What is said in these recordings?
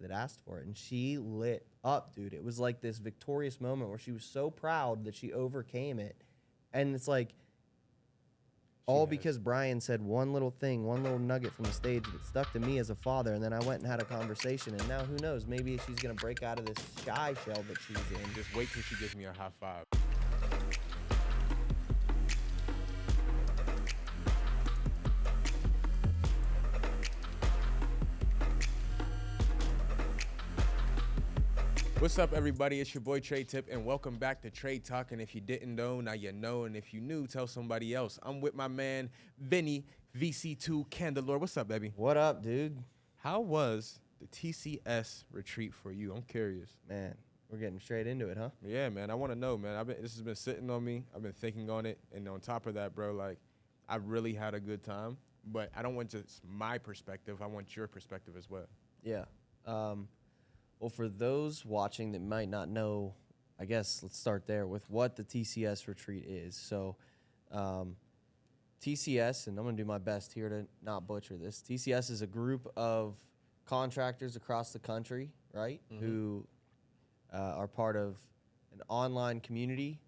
that asked for it, and she lit up, dude. It was like this victorious moment where she was so proud that she overcame it. And it's like all because Brian said one little thing, one little nugget from the stage that stuck to me as a father, and then I went and had a conversation, and now who knows, maybe she's gonna break out of this shy shell that she's in. Just wait till she gives me a high five. What's up, everybody? It's your boy Tre'd Tip, and welcome back to Tre'd Talk. And if you didn't know, now you know. And if you knew, tell somebody else. I'm with my man Vinnie, VC2 Candelore. What's up, baby? What up, dude? How was the TCS Retreat for you? I'm curious. Man, we're getting straight into it, huh? Yeah, man. I want to know, man. This has been sitting on me. I've been thinking on it, and on top of that, bro, like I really had a good time. But I don't want just my perspective. I want your perspective as well. Yeah. Well, for those watching that might not know, I guess let's start there with what the TCS Retreat is. So, TCS, and I'm going to do my best here to not butcher this. TCS is a group of contractors across the country, right, who are part of an online community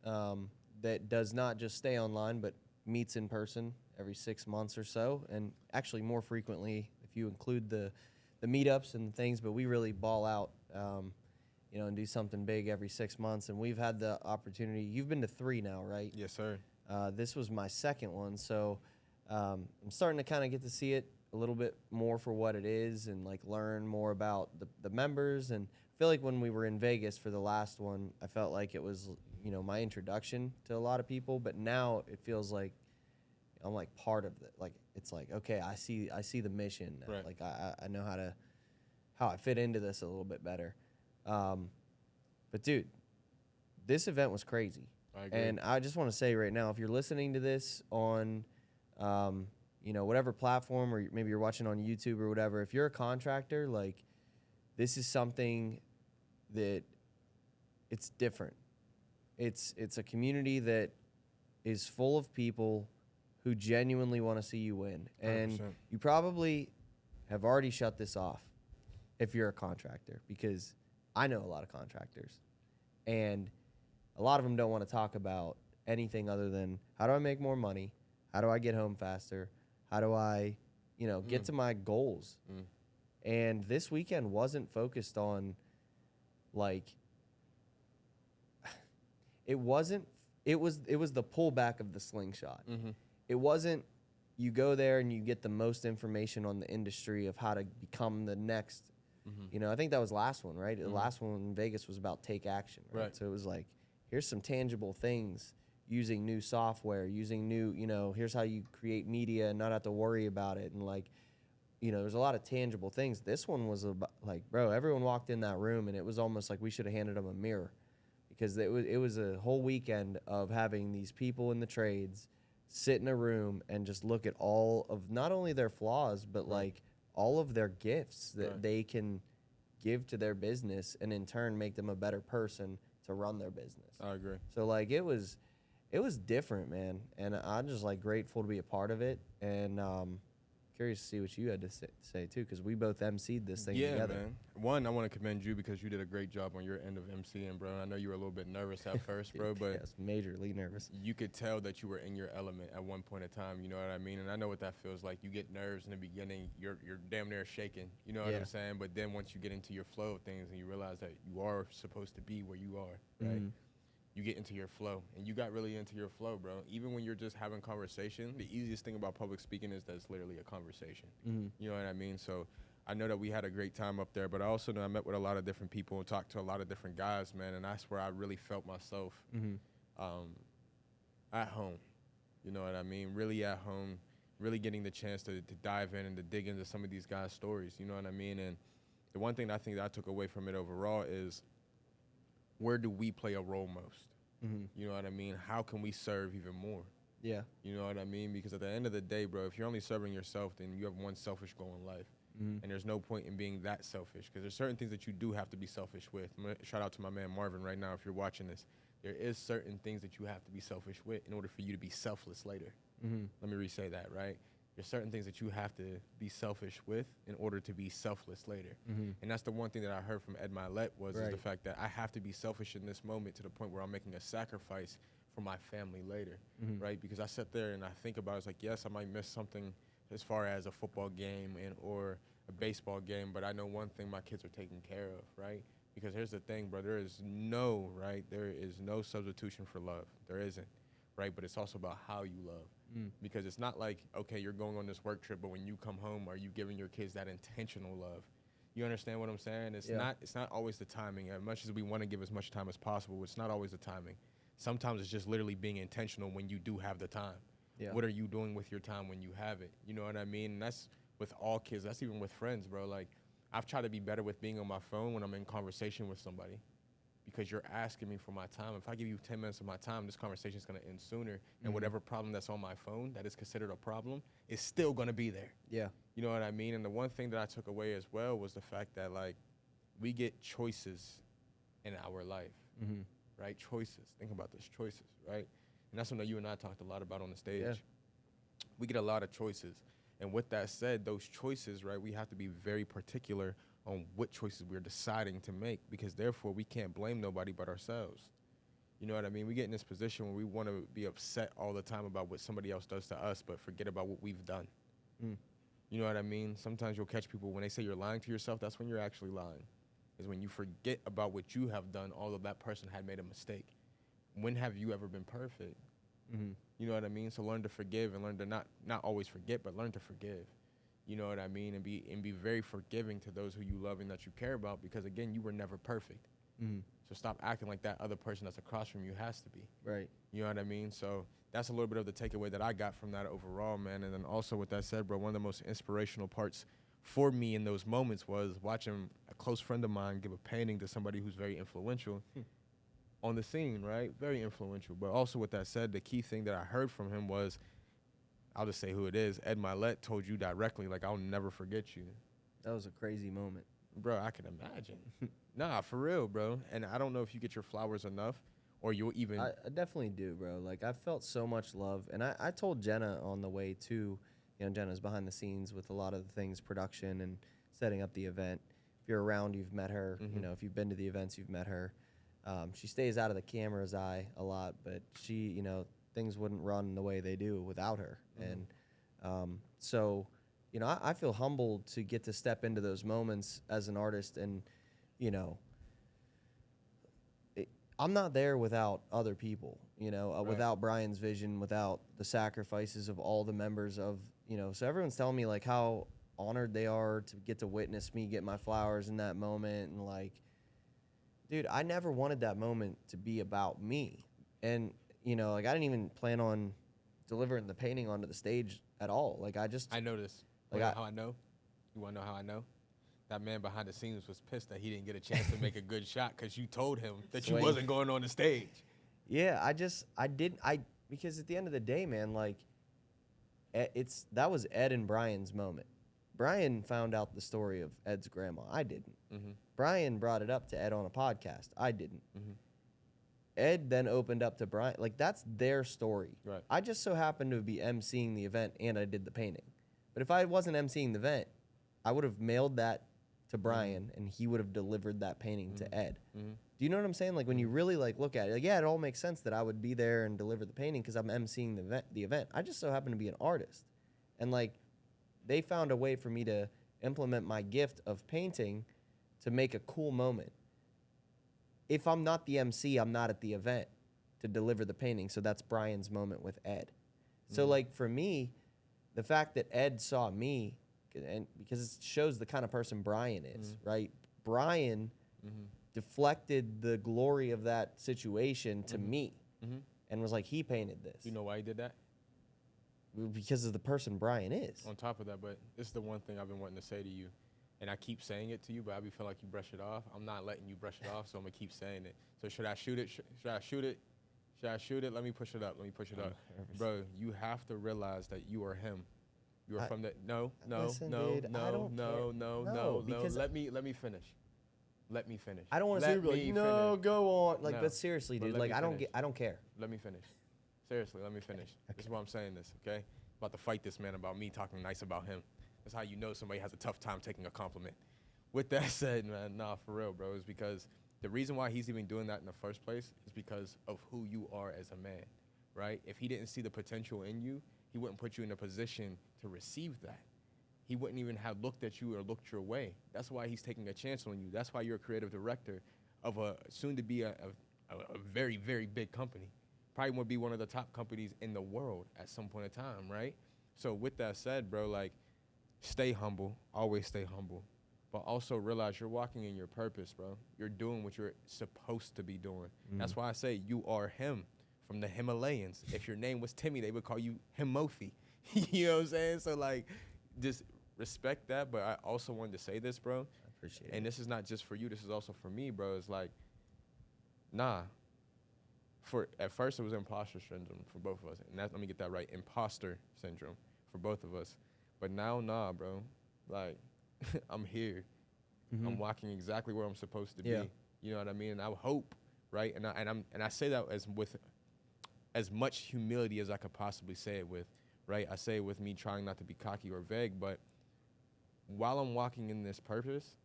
that does not just stay online, but meets in person every 6 months or so, and actually more frequently if you include the meetups and things, but we really ball out, and do something big every 6 months. And we've had the opportunity. You've been to 3 now, right? Yes, sir. This was my second one, so I'm starting to kind of get to see it a little bit more for what it is and like learn more about the members. And I feel like when we were in Vegas for the last one, I felt like it was, my introduction to a lot of people, but now it feels like I'm like part of it. Like it's like, okay, I see the mission now. Right. Like I know how I fit into this a little bit better. But dude, this event was crazy. I agree. And I just want to say right now, if you're listening to this on whatever platform, or maybe you're watching on YouTube or whatever, if you're a contractor, like this is something that it's different. It's a community that is full of people who genuinely want to see you win. And 100%. you probably have already shut this off if you're a contractor, because I know a lot of contractors, and a lot of them don't want to talk about anything other than how do I make more money? How do I get home faster? How do I, get to my goals? And this weekend wasn't focused on it was the pullback of the slingshot. It wasn't you go there and you get the most information on the industry of how to become the next. I think that was last one, right? The last one in Vegas was about take action, right? So it was like, here's some tangible things using new software, using new, here's how you create media and not have to worry about it. And there's a lot of tangible things. This one was about bro, everyone walked in that room and it was almost like we should have handed them a mirror, because it was a whole weekend of having these people in the trades sit in a room and just look at all of not only their flaws, but all of their gifts that they can give to their business and in turn make them a better person to run their business. I agree. So it was different, man. And I'm just grateful to be a part of it. And curious to see what you had to say too, because we both emceed this thing together. Yeah, man. One, I want to commend you because you did a great job on your end of emceeing, bro. I know you were a little bit nervous at first, bro, but yes, majorly nervous. You could tell that you were in your element at one point in time. You know what I mean? And I know what that feels like. You get nerves in the beginning. You're damn near shaking. You know what I'm saying? But then once you get into your flow of things and you realize that you are supposed to be where you are, right? You get into your flow, and you got really into your flow, bro. Even when you're just having conversation, the easiest thing about public speaking is that it's literally a conversation. You know what I mean? So I know that we had a great time up there, but I also know I met with a lot of different people and talked to a lot of different guys, man, and that's where I really felt myself at home. You know what I mean? Really at home, really getting the chance to dive in and to dig into some of these guys' stories. You know what I mean? And the one thing that I think that I took away from it overall is, where do we play a role most? You know what I mean? How can we serve even more? Yeah. You know what I mean? Because at the end of the day, bro, if you're only serving yourself, then you have one selfish goal in life. And there's no point in being that selfish, because there's certain things that you do have to be selfish with. I'm gonna shout out to my man Marvin right now if you're watching this. There is certain things that you have to be selfish with in order for you to be selfless later. Let me re-say that, right? there's certain things that you have to be selfish with in order to be selfless later. And that's the one thing that I heard from Ed Milet was is the fact that I have to be selfish in this moment to the point where I'm making a sacrifice for my family later, right? Because I sit there and I think about it's like, yes, I might miss something as far as a football game and or a baseball game, but I know one thing, my kids are taken care of, right? Because here's the thing, bro, there is no substitution for love. There isn't, right? But it's also about how you love. Because it's not like, okay, you're going on this work trip, but when you come home, are you giving your kids that intentional love? You understand what I'm saying? It's not always the timing. As much as we want to give as much time as possible, it's not always the timing. Sometimes it's just literally being intentional when you do have the time. What are you doing with your time when you have it? You know what I mean? And that's with all kids. That's even with friends, bro. Like, I've tried to be better with being on my phone when I'm in conversation with somebody because you're asking me for my time. If I give you 10 minutes of my time, this conversation is going to end sooner. And whatever problem that's on my phone that is considered a problem is still going to be there. Yeah. You know what I mean? And the one thing that I took away as well was the fact that, like, we get choices in our life, right? Choices. Think about this, choices, right? And that's something that you and I talked a lot about on the stage. Yeah. We get a lot of choices. And with that said, those choices, right, we have to be very particular on what choices we're deciding to make because, therefore, we can't blame nobody but ourselves. You know what I mean? We get in this position where we want to be upset all the time about what somebody else does to us but forget about what we've done. You know what I mean? Sometimes you'll catch people when they say you're lying to yourself, that's when you're actually lying. Is when you forget about what you have done, although that person had made a mistake. When have you ever been perfect? You know what I mean? So learn to forgive and learn to not always forget, but learn to forgive. You know what I mean? And be very forgiving to those who you love and that you care about because, again, you were never perfect. So stop acting like that other person that's across from you has to be. Right. You know what I mean? So that's a little bit of the takeaway that I got from that overall, man. And then also with that said, bro, one of the most inspirational parts for me in those moments was watching a close friend of mine give a painting to somebody who's very influential on the scene, right? Very influential. But also with that said, the key thing that I heard from him was, I'll just say who it is, Ed Milet told you directly, like, I'll never forget you. That was a crazy moment. Bro, I can imagine. Nah, for real, bro. And I don't know if you get your flowers enough or you'll even... I definitely do, bro. Like, I felt so much love. And I told Jenna on the way, too. You know, Jenna's behind the scenes with a lot of the things, production and setting up the event. If you're around, you've met her. You know, if you've been to the events, you've met her. She stays out of the camera's eye a lot, but she, you know, things wouldn't run the way they do without her. And so, you know, I feel humbled to get to step into those moments as an artist. And, you know, I'm not there without other people, you know, without Brian's vision, without the sacrifices of all the members of, you know, so everyone's telling me, like, how honored they are to get to witness me get my flowers in that moment. And, like, dude, I never wanted that moment to be about me. And, you know, like, I didn't even plan on delivering the painting onto the stage at all. Like, I know this. Like, how I know? You want to know how I know? That man behind the scenes was pissed that he didn't get a chance to make a good shot because you told him that you wasn't going on the stage. Yeah, because at the end of the day, man, like, that was Ed and Brian's moment. Brian found out the story of Ed's grandma. I didn't. Brian brought it up to Ed on a podcast. I didn't. Ed then opened up to Brian. Like, that's their story. Right. I just so happened to be emceeing the event and I did the painting. But if I wasn't emceeing the event, I would have mailed that to Brian and he would have delivered that painting to Ed. Do you know what I'm saying? Like, when you really, like, look at it, like, yeah, it all makes sense that I would be there and deliver the painting because I'm emceeing the event. I just so happen to be an artist. And, like, they found a way for me to implement my gift of painting to make a cool moment. If I'm not the MC, I'm not at the event to deliver the painting. So that's Brian's moment with Ed. So, like, for me, the fact that Ed saw me, and because it shows the kind of person Brian is, right? Brian deflected the glory of that situation to me and was like, he painted this. You know why he did that? Because of the person Brian is. On top of that, but this is the one thing I've been wanting to say to you, and I keep saying it to you, but I be feel like you brush it off. I'm not letting you brush it off, so I'm going to keep saying it. So should I shoot it? Should I shoot it? Should I shoot it? Let me push it up. Bro, you have to realize that you are him. You are from the no. Let me finish. I don't want to say like, no, go on. Like, no. But seriously, dude, like, I don't care. Let me finish. Seriously, let me finish. Okay. This is why I'm saying this, okay? about to fight this man about me talking nice about him. That's how you know somebody has a tough time taking a compliment. With that said, man, nah, for real, bro, is because the reason why he's even doing that in the first place is because of who you are as a man, right? If he didn't see the potential in you, he wouldn't put you in a position to receive that. He wouldn't even have looked at you or looked your way. That's why he's taking a chance on you. That's why you're a creative director of a soon-to-be a very, very big company. Probably would be one of the top companies in the world at some point in time, right? So with that said, bro, like, stay humble. Always stay humble. But also realize you're walking in your purpose, bro. You're doing what you're supposed to be doing. That's why I say you are him from the Himalayas. If your name was Timmy, they would call you Himofi. You know what I'm saying? So, like, just respect that. But I also wanted to say this, bro. I appreciate it. And this is not just for you. This is also for me, bro. It's like, nah. At first, it was imposter syndrome for both of us. And let me get that right. Imposter syndrome for both of us. But now, nah, bro. Like, I'm here. I'm walking exactly where I'm supposed to be. You know what I mean? And I hope, right? And I say that with as much humility as I could possibly say it with, right? I say it with me trying not to be cocky or vague, but while I'm walking in this purpose,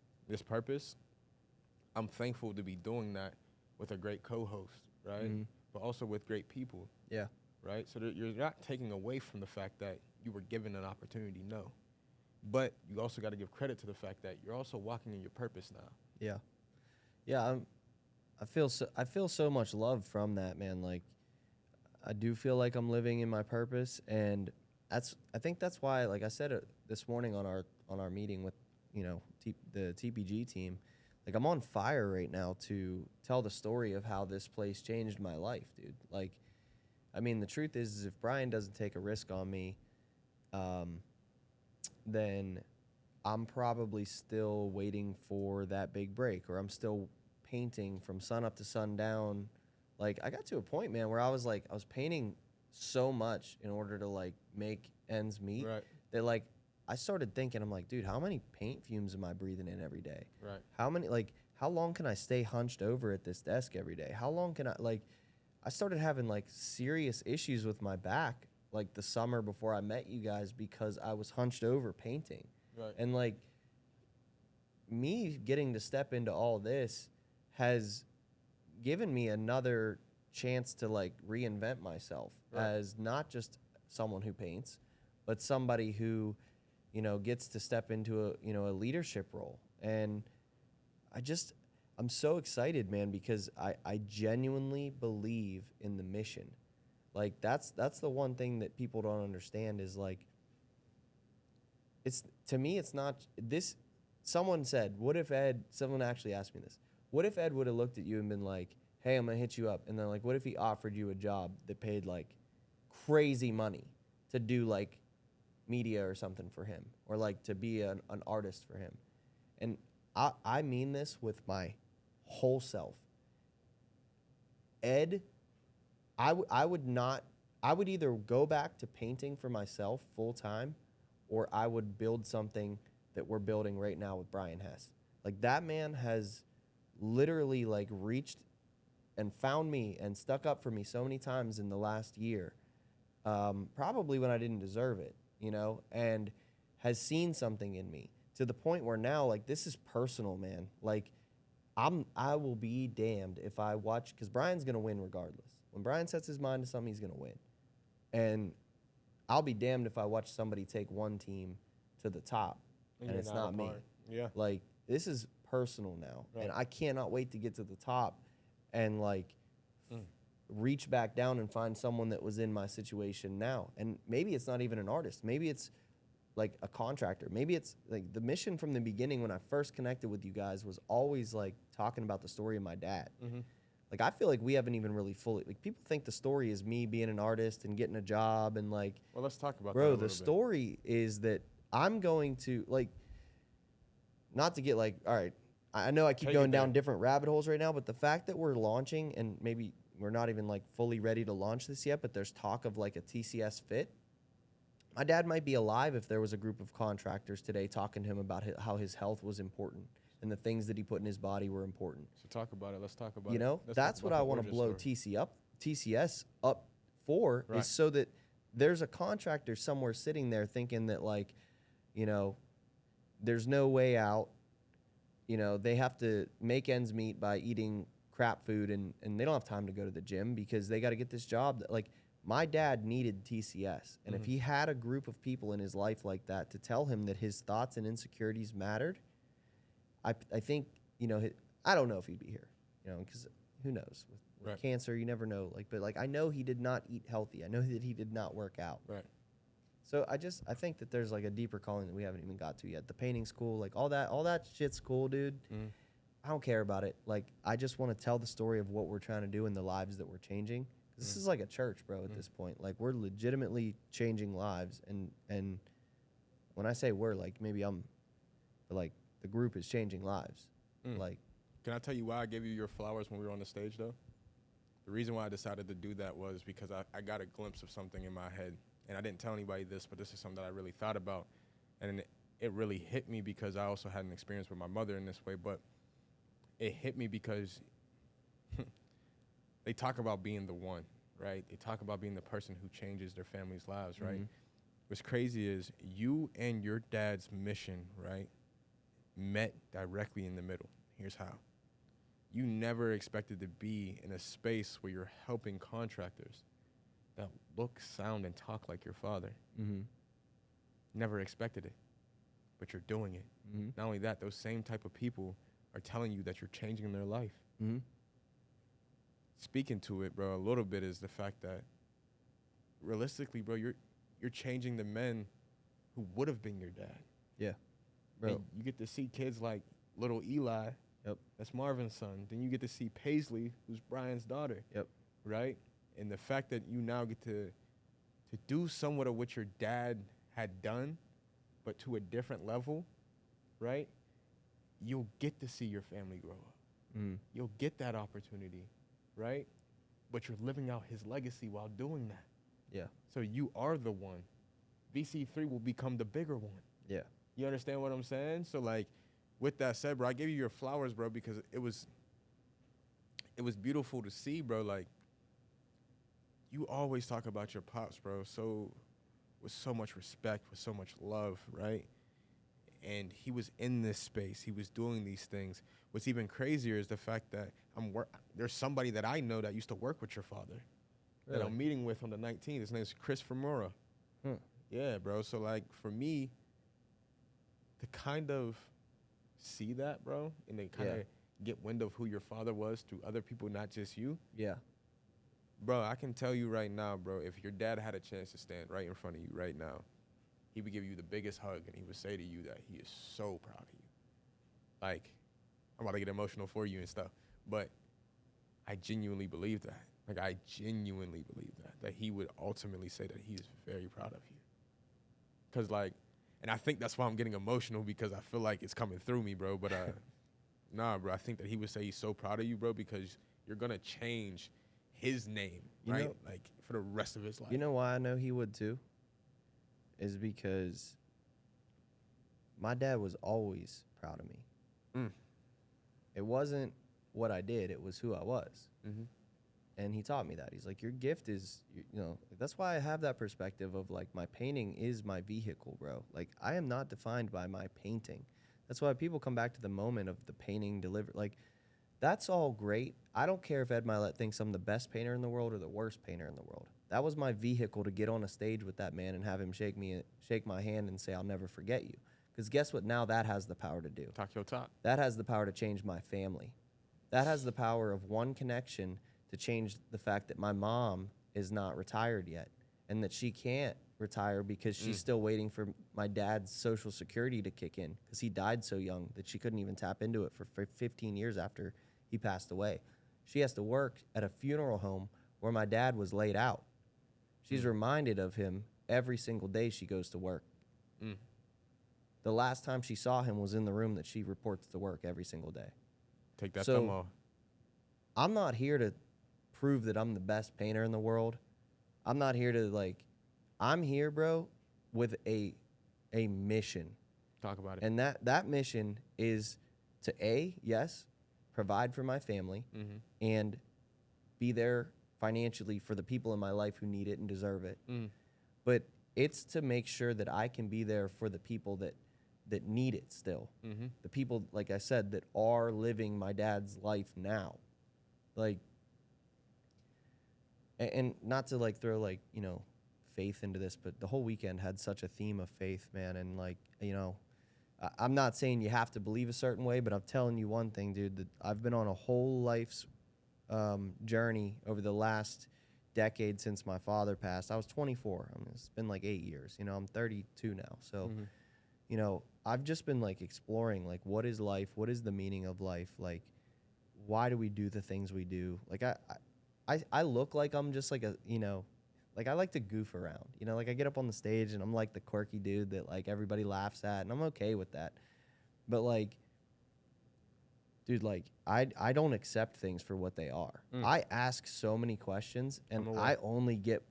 I'm thankful to be doing that with a great co-host, right? But also with great people. Yeah. Right? So that you're not taking away from the fact that you were given an opportunity, no. But you also got to give credit to the fact that you're also walking in your purpose now. Yeah. Yeah, I feel so much love from that, man. Like, I do feel like I'm living in my purpose, and I think that's why, like I said this morning on our meeting with, the TPG team, like, I'm on fire right now to tell the story of how this place changed my life, dude. Like, I mean, the truth is if Brian doesn't take a risk on me, then I'm probably still waiting for that big break, or I'm still painting from sun up to sundown. Like, I got to a point, man, where I was painting so much in order to, like, make ends meet, Right. that, like, I started thinking, I'm like, dude, how many paint fumes am I breathing in every day? Right. How long can I stay hunched over at this desk every day? How long can I started having, like, serious issues with my back, like, the summer before I met you guys, because I was hunched over painting. Right. And, like, me getting to step into all this has given me another chance to, like, reinvent myself as not just someone who paints, but somebody who, gets to step into a leadership role. And I'm so excited, man, because I genuinely believe in the mission. Like, that's the one thing that people don't understand is, like, to me, it's not this. Someone said, someone actually asked me this. What if Ed would have looked at you and been like, hey, I'm going to hit you up. And then, like, what if he offered you a job that paid, like, crazy money to do, like, media or something for him, or, like, to be an artist for him? And I mean this with my whole self. Ed, I would either go back to painting for myself full time, or I would build something that we're building right now with Brian Hess. Like, that man has literally, like, reached and found me and stuck up for me so many times in the last year, probably when I didn't deserve it, and has seen something in me to the point where now, like, this is personal, man. Like, I will be damned if I watch, because Brian's going to win regardless. When Brian sets his mind to something, he's going to win. And I'll be damned if I watch somebody take one team to the top and it's not me. Yeah. Like, this is personal now. Right. And I cannot wait to get to the top and, like, reach back down and find someone that was in my situation now. And maybe it's not even an artist. Maybe it's, like, a contractor. Maybe it's, like, the mission from the beginning when I first connected with you guys was always, like, talking about the story of my dad. Like, I feel like we haven't even really fully, like, people think the story is me being an artist and getting a job and, like, well, let's talk about that bro, the story is that I'm going to, like, not to get, like, all right, I know I keep going down different rabbit holes right now, but the fact that we're launching, and maybe we're not even, like, fully ready to launch this yet, but there's talk of, like, a TCS fit. My dad might be alive if there was a group of contractors today talking to him about how his health was important and the things that he put in his body were important. So talk about it. Let's talk about it. That's what I want to blow TCS up for, is so that there's a contractor somewhere sitting there thinking that, like, you know, there's no way out. You know, they have to make ends meet by eating crap food, and they don't have time to go to the gym because they got to get this job. Like, my dad needed TCS. And if he had a group of people in his life like that to tell him that his thoughts and insecurities mattered, I think, you know, I don't know if he'd be here, you know, because who knows? With cancer, you never know. Like, but like, I know he did not eat healthy. I know that he did not work out. Right. So I think that there's like a deeper calling that we haven't even got to yet. The painting's cool. Like, all that shit's cool, dude. I don't care about it. Like, I just want to tell the story of what we're trying to do and the lives that we're changing. This is like a church, bro, at this point. Like, we're legitimately changing lives. And when I say we're, like, maybe I'm, but like, the group is changing lives. Like, can I tell you why I gave you your flowers when we were on the stage, though? The reason why I decided to do that was because I got a glimpse of something in my head. And I didn't tell anybody this, but this is something that I really thought about. And it really hit me because I also had an experience with my mother in this way. But it hit me because they talk about being the one, right? They talk about being the person who changes their family's lives, right? What's crazy is you and your dad's mission, right, met directly in the middle. Here's how. You never expected to be in a space where you're helping contractors that look, sound, and talk like your father. Never expected it, but you're doing it. Not only that, those same type of people are telling you that you're changing their life. Speaking to it, bro, a little bit is the fact that realistically, bro, you're changing the men who would have been your dad. Yeah, bro. And you get to see kids like little Eli. Yep. That's Marvin's son. Then you get to see Paisley, who's Brian's daughter. Yep. Right? And the fact that you now get to do somewhat of what your dad had done, but to a different level, right? You'll get to see your family grow up. You'll get that opportunity, right? But you're living out his legacy while doing that. Yeah. So you are the one. VC3 will become the bigger one. Yeah. You understand what I'm saying? So, like, with that said, bro, I gave you your flowers, bro, because it was beautiful to see, bro. Like, you always talk about your pops, bro, so with so much respect, with so much love, right? And he was in this space. He was doing these things. What's even crazier is the fact that there's somebody that I know that used to work with your father that I'm meeting with on the 19th. His name is Chris Fermora. Yeah, bro. So, like, for me to kind of see that, bro, and then kind of get wind of who your father was through other people, not just you. Yeah. Bro, I can tell you right now, bro, if your dad had a chance to stand right in front of you right now, he would give you the biggest hug, and he would say to you that he is so proud of you. Like, I'm about to get emotional for you and stuff, but I genuinely believe that. Like, I genuinely believe that he would ultimately say that he is very proud of you. Because, like, and I think that's why I'm getting emotional, because I feel like it's coming through me, bro. But, nah, bro, I think that he would say he's so proud of you, bro, because you're going to change his name, right? You know, like, for the rest of his life. You know why I know he would, too? Is because my dad was always proud of me. It wasn't what I did. It was who I was. And he taught me that. He's like, your gift is, you know, that's why I have that perspective of, like, my painting is my vehicle, bro. Like, I am not defined by my painting. That's why people come back to the moment of the painting delivered. Like, that's all great. I don't care if Ed Milet thinks I'm the best painter in the world or the worst painter in the world. That was my vehicle to get on a stage with that man and have him shake my hand and say, I'll never forget you. Because guess what? Now that has the power to do. Talk your talk. That has the power to change my family. That has the power of one connection to change the fact that my mom is not retired yet and that she can't retire because she's still waiting for my dad's Social Security to kick in because he died so young that she couldn't even tap into it for 15 years after he passed away. She has to work at a funeral home where my dad was laid out. She's reminded of him every single day she goes to work. The last time she saw him was in the room that she reports to work every single day. Take that thumb off. I'm not here to prove that I'm the best painter in the world. I'm not here to, like, I'm here, bro, with a mission. Talk about it. And that mission is to yes, provide for my family and be there financially for the people in my life who need it and deserve it. but it's to make sure that I can be there for the people that need it still. Mm-hmm. The people, like I said, that are living my dad's life now. Like, and not to like throw like, you know, faith into this, but the whole weekend had such a theme of faith, man. And like, you know, I'm not saying you have to believe a certain way, but I'm telling you one thing, dude, that I've been on a whole life's journey over the last decade since my father passed. I was 24. I mean, it's been like 8 years. You know, I'm 32 now. So, you know, I've just been like exploring, like, what is life? What is the meaning of life? Like, why do we do the things we do? Like, I look like I'm just like a, you know, like I like to goof around. You know, like I get up on the stage and I'm like the quirky dude that like everybody laughs at, and I'm okay with that. But like, dude, like I don't accept things for what they are. I ask so many questions, and I only get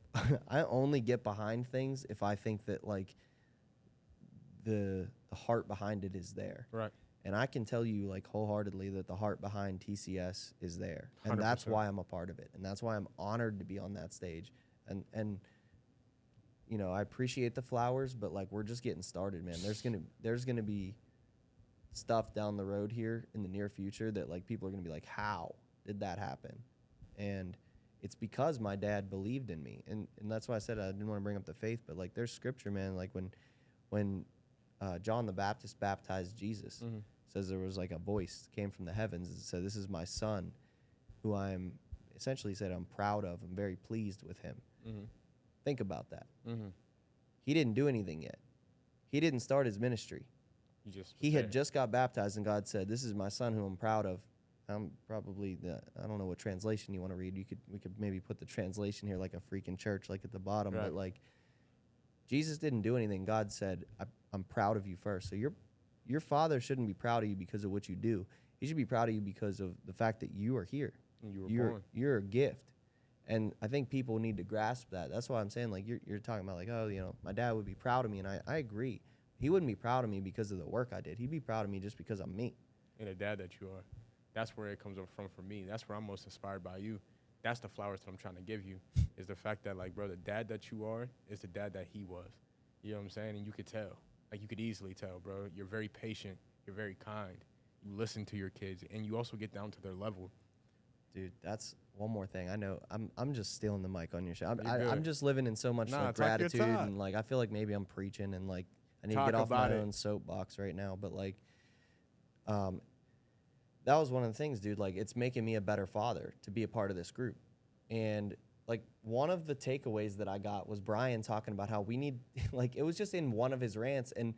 I only get behind things if I think that like the heart behind it is there. Right. And I can tell you like wholeheartedly that the heart behind TCS is there. And 100%. That's why I'm a part of it. And that's why I'm honored to be on that stage. And you know, I appreciate the flowers, but like we're just getting started, man. There's gonna be stuff down the road here in the near future that like people are gonna be like, how did that happen? And it's because my dad believed in me. And that's why I said I didn't want to bring up the faith, but like there's scripture, man. Like when John the Baptist baptized Jesus, says there was like a voice came from the heavens and said, "This is my son, who I'm," essentially said, "I'm proud of. I'm very pleased with him." Think about that. He didn't do anything yet. He didn't start his ministry. He had just got baptized, and God said, "This is my son, who I'm proud of." I'm probably I don't know what translation you want to read. We could maybe put the translation here, like a freaking church, like at the bottom. Right. But like, Jesus didn't do anything. God said, "I'm proud of you first." So your father shouldn't be proud of you because of what you do. He should be proud of you because of the fact that you are here. And you were born. You're a gift. And I think people need to grasp that. That's why I'm saying, like, you're talking about, like, oh, you know, my dad would be proud of me, and I agree. He wouldn't be proud of me because of the work I did. He'd be proud of me just because I'm me. And the dad that you are. That's where it comes from for me. That's where I'm most inspired by you. That's the flowers that I'm trying to give you, is the fact that, like, bro, the dad that you are is the dad that he was. You know what I'm saying? And you could tell. Like, you could easily tell, bro. You're very patient. You're very kind. You listen to your kids, and you also get down to their level. Dude, that's one more thing. I know I'm just stealing the mic on your show. I'm just living in so much like gratitude, and like I feel like maybe I'm preaching, and like I need to get off my own soapbox right now. But like, that was one of the things, dude. Like, it's making me a better father to be a part of this group. And like, one of the takeaways that I got was Brian talking about how we need, like, it was just in one of his rants, and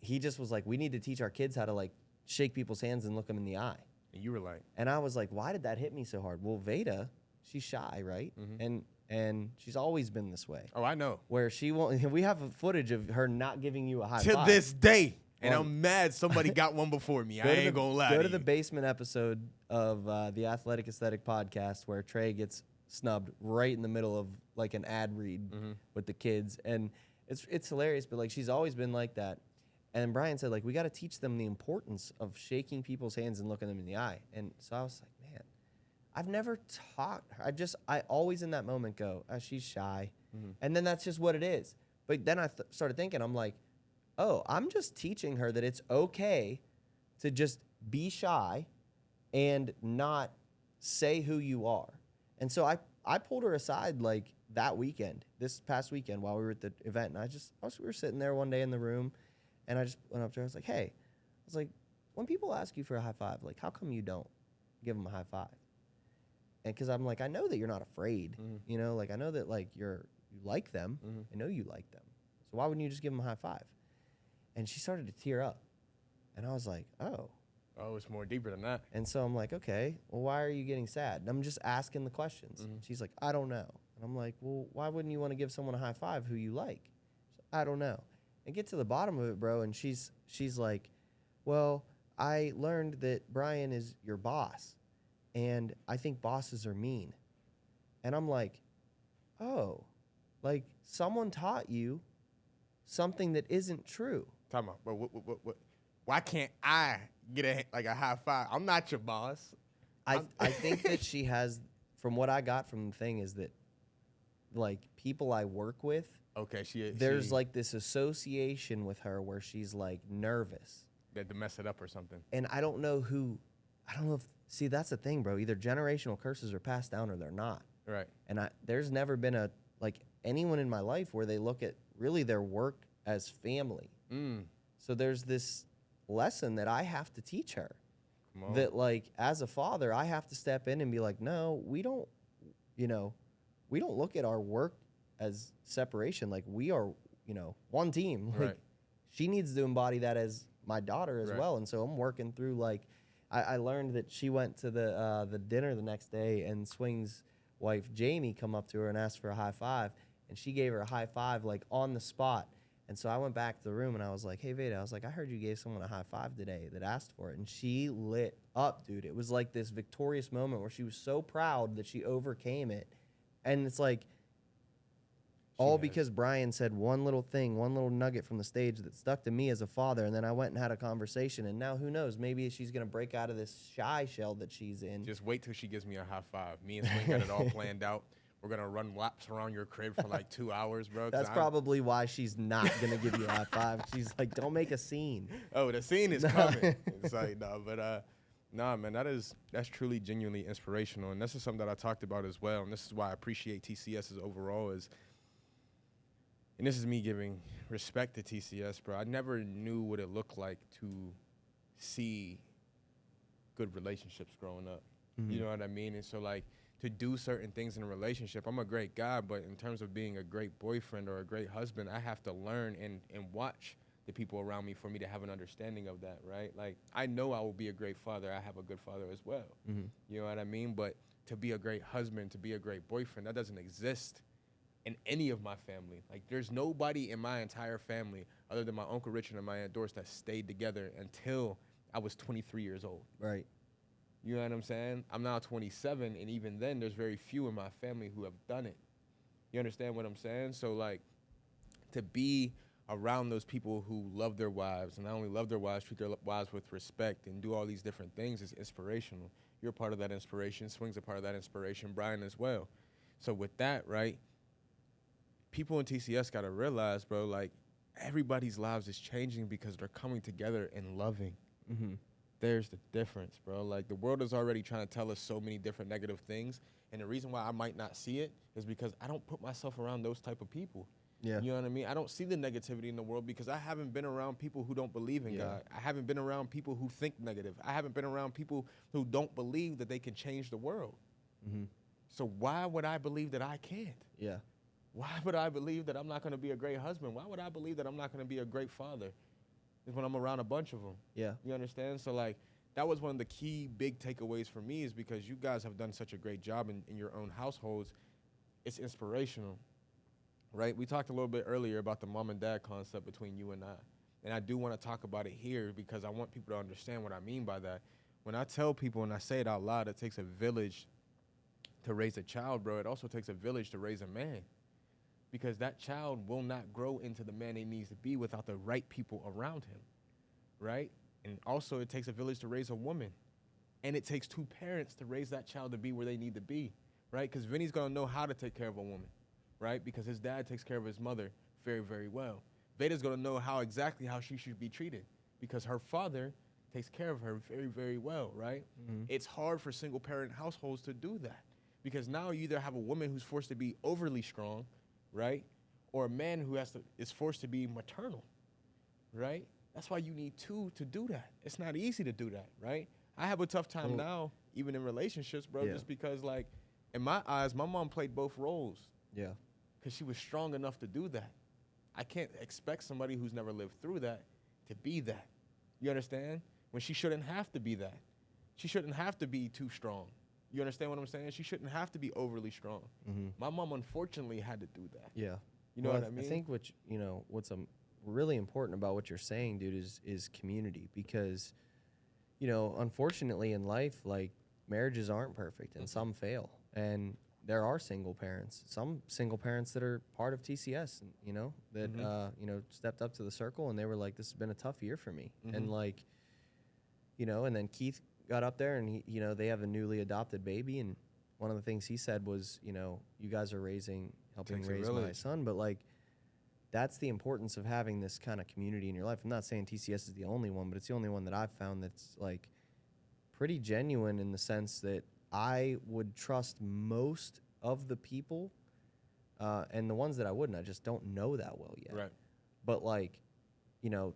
he just was like, we need to teach our kids how to like shake people's hands and look them in the eye. And you were like, and I was like, why did that hit me so hard? Well, Veda, she's shy, right? And she's always been this way. Oh, I know. Where she won't. We have footage of her not giving you a high five to this day. And I'm mad somebody got one before me. I ain't gonna lie. Go to the basement episode of the Athletic Aesthetic podcast where Tre'd gets snubbed right in the middle of like an ad read with the kids, and it's hilarious. But like, she's always been like that. And Brian said, like, we got to teach them the importance of shaking people's hands and looking them in the eye. And so I was like, man, I've never taught her. I always in that moment go, oh, she's shy. And then that's just what it is. But then I started thinking, I'm like, oh, I'm just teaching her that it's okay to just be shy and not say who you are. And so I pulled her aside like that weekend, this past weekend while we were at the event. And we were sitting there one day in the room. And I just went up to her. I was like, hey, when people ask you for a high five, like, how come you don't give them a high five? And because I'm like, I know that you're not afraid, you know, like, I know that like you like them. I know you like them. So why wouldn't you just give them a high five? And she started to tear up. And I was like, oh. Oh, it's more deeper than that. And so I'm like, okay, well, why are you getting sad? And I'm just asking the questions. She's like, I don't know. And I'm like, well, why wouldn't you want to give someone a high five who you like? I don't know. And get to the bottom of it, bro, and she's like, well, I learned that Brian is your boss, and I think bosses are mean. And I'm like, oh, like someone taught you something that isn't true. Talking about, but what? Why can't I get a high five? I'm not your boss. I think that she has, from what I got from the thing, is that like people I work with, Okay, there's like this association with her where she's like nervous. That to mess it up or something. And I don't know if, see, that's the thing, bro. Either generational curses are passed down or they're not. Right. And there's never been anyone in my life where they look at really their work as family. So there's this lesson that I have to teach her. That like, as a father, I have to step in and be like, no, we don't look at our work as separation. Like, we are, one team. Like, Right. she needs to embody that as my daughter as well. And so I'm working through, like, I learned that she went to the dinner the next day, and Swing's wife, Jamie, come up to her and asked for a high five, and she gave her a high five, like, on the spot. And so I went back to the room, and I was like, hey, Veda, I was like, I heard you gave someone a high five today that asked for it. And she lit up, dude. It was like this victorious moment where she was so proud that she overcame it. And it's like, because Brian said one little thing, one little nugget from the stage that stuck to me as a father, and then I went and had a conversation, and now who knows? Maybe she's going to break out of this shy shell that she's in. Just wait till she gives me a high five. Me and Swing got it all planned out. We're going to run laps around your crib for like 2 hours, bro. That's probably why she's not going to give you a high five. She's like, don't make a scene. Oh, the scene is coming. It's like, no, but nah, man, that's truly genuinely inspirational. And this is something that I talked about as well. And this is why I appreciate TCS's overall and this is me giving respect to TCS, bro. I never knew what it looked like to see good relationships growing up. You know what I mean? And so, like, to do certain things in a relationship, I'm a great guy, but in terms of being a great boyfriend or a great husband, I have to learn and watch the people around me for me to have an understanding of that, right? Like, I know I will be a great father. I have a good father as well. You know what I mean? But to be a great husband, to be a great boyfriend, that doesn't exist in any of my family. Like, there's nobody in my entire family other than my Uncle Richard and my Aunt Doris that stayed together until I was 23 years old. Right. You know what I'm saying? I'm now 27, and even then, there's very few in my family who have done it. You understand what I'm saying? So, like, to be around those people who love their wives, and not only love their wives, treat their wives with respect, and do all these different things is inspirational. You're a part of that inspiration. Swing's a part of that inspiration. Brian as well. So with that, right, people in TCS got to realize, bro, like, everybody's lives is changing because they're coming together and loving. There's the difference, bro. Like, the world is already trying to tell us so many different negative things, and the reason why I might not see it is because I don't put myself around those type of people. Yeah. You know what I mean? I don't see the negativity in the world because I haven't been around people who don't believe in God. I haven't been around people who think negative. I haven't been around people who don't believe that they can change the world. So why would I believe that I can't? Yeah. Why would I believe that I'm not going to be a great husband? Why would I believe that I'm not going to be a great father? Is when I'm around a bunch of them. Yeah. You understand? So, like, that was one of the key big takeaways for me, is because you guys have done such a great job in your own households. It's inspirational, right? We talked a little bit earlier about the mom and dad concept between you and I. And I do want to talk about it here because I want people to understand what I mean by that. When I tell people and I say it out loud, it takes a village to raise a child, bro. It also takes a village to raise a man, because that child will not grow into the man he needs to be without the right people around him, right? And also, it takes a village to raise a woman. And it takes two parents to raise that child to be where they need to be, right? Because Vinny's going to know how to take care of a woman, right? Because his dad takes care of his mother very, very well. Veda's going to know exactly how she should be treated because her father takes care of her very, very well, right? It's hard for single-parent households to do that because now you either have a woman who's forced to be overly strong, right? Or a man who is forced to be maternal, right? That's why you need two to do that. It's not easy to do that, right? I have a tough time now, even in relationships, bro, just because, like, in my eyes, my mom played both roles. Yeah. Because she was strong enough to do that. I can't expect somebody who's never lived through that to be that. You understand? When she shouldn't have to be that. She shouldn't have to be too strong. You understand what I'm saying? She shouldn't have to be overly strong. My mom, unfortunately, had to do that. Yeah. You know what I mean? I think what's really important about what you're saying, dude, is community, because, unfortunately in life, like, marriages aren't perfect and some fail, and there are some single parents that are part of TCS, that stepped up to the circle and they were like, this has been a tough year for me. And like, and then Keith got up there and they have a newly adopted baby, and one of the things he said was, you guys are raising helping Takes a raise my village. son. But like, that's the importance of having this kind of community in your life. I'm not saying TCS is the only one, but it's the only one that I've found that's like pretty genuine in the sense that I would trust most of the people, and the ones that I wouldn't, I just don't know that well yet. Right. But like, you know,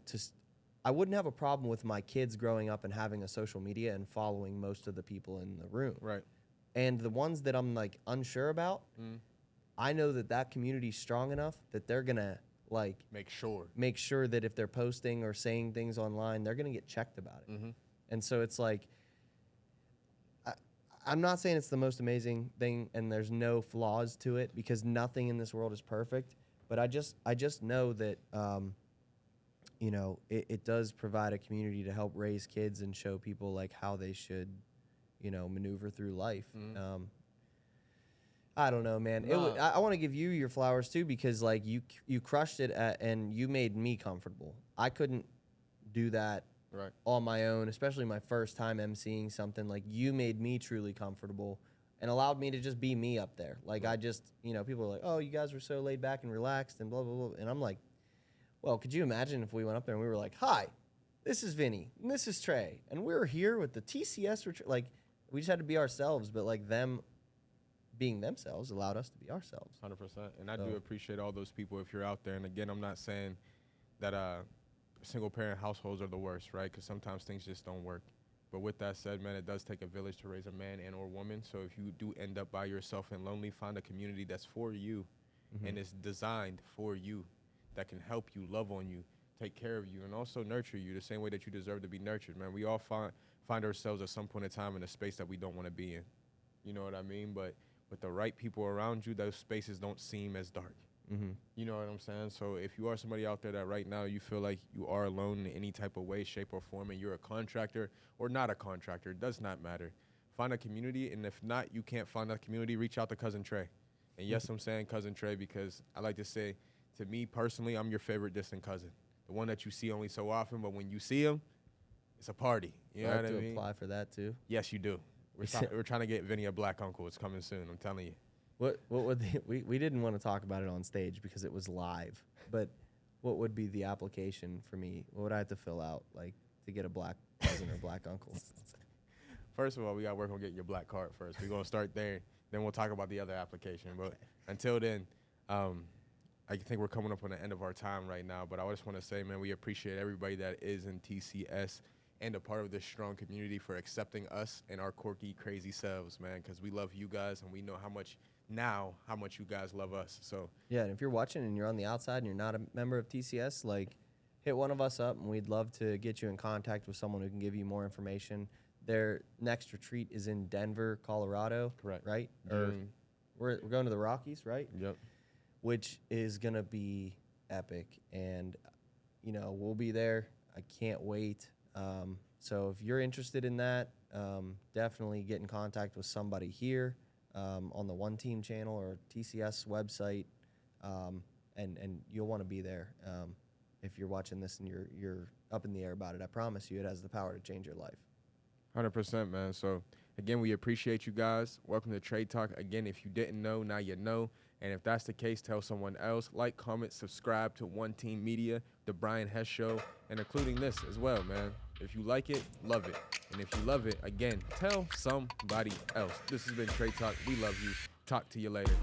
I wouldn't have a problem with my kids growing up and having a social media and following most of the people in the room. Right. And the ones that I'm like unsure about, I know that community's strong enough that they're gonna like Make sure that if they're posting or saying things online, they're gonna get checked about it. Mm-hmm. And so it's like, I'm not saying it's the most amazing thing and there's no flaws to it, because nothing in this world is perfect. But I just know that, you know, it does provide a community to help raise kids and show people like how they should, you know, maneuver through life. I don't know, man. Nah. I want to give you your flowers too, because like you crushed it and you made me comfortable. I couldn't do that Right. on my own, especially my first time emceeing something. Like, you made me truly comfortable and allowed me to just be me up there. Like, I just, you know, people are like, oh, you guys were so laid back and relaxed and blah, blah, blah. And I'm like, well, could you imagine if we went up there and we were like, hi, this is Vinnie and this is Tre'd, and we're here with the TCS Retreat. Like, we just had to be ourselves, but like them being themselves allowed us to be ourselves. 100%. And I do appreciate all those people if you're out there. And again, I'm not saying that single parent households are the worst, right? Because sometimes things just don't work. But with that said, man, it does take a village to raise a man and or woman. So if you do end up by yourself and lonely, find a community that's for you and is designed for you, that can help you, love on you, take care of you, and also nurture you the same way that you deserve to be nurtured, man. We all find ourselves at some point in time in a space that we don't want to be in. You know what I mean? But with the right people around you, those spaces don't seem as dark. You know what I'm saying? So if you are somebody out there that right now you feel like you are alone in any type of way, shape, or form, and you're a contractor or not a contractor, it does not matter. Find a community, and if not, you can't find that community, reach out to Cousin Tre'd. And yes, I'm saying Cousin Tre'd because I like to say, to me personally, I'm your favorite distant cousin. The one that you see only so often, but when you see him, it's a party. You know what I mean? To apply for that too. Yes, you do. We're trying to get Vinnie a black uncle. It's coming soon, I'm telling you. What would we didn't want to talk about it on stage because it was live, but what would be the application for me? What would I have to fill out, like, to get a black cousin or black uncle? First of all, we got to work on getting your black card first. We're going to start there. Then we'll talk about the other application. But until then, I think we're coming up on the end of our time right now. But I just want to say, man, we appreciate everybody that is in TCS and a part of this strong community for accepting us and our quirky, crazy selves, man, because we love you guys and we know how much you guys love us. So yeah, and if you're watching and you're on the outside and you're not a member of TCS, like, hit one of us up and we'd love to get you in contact with someone who can give you more information. Their next retreat is in Denver, Colorado. Correct. Right? Or we're going to the Rockies, right? Yep. Which is going to be epic. And, you know, we'll be there. I can't wait. So if you're interested in that, definitely get in contact with somebody here on the One Team channel or TCS website, and you'll want to be there. If you're watching this and you're up in the air about it, I promise you it has the power to change your life. 100%, man. So, again, we appreciate you guys. Welcome to Trade Talk. Again, if you didn't know, now you know. And if that's the case, tell someone else. Like, comment, subscribe to One Team Media, The Brian Hess Show, and including this as well, man. If you like it, love it. And if you love it, again, tell somebody else. This has been Trade Talk. We love you. Talk to you later.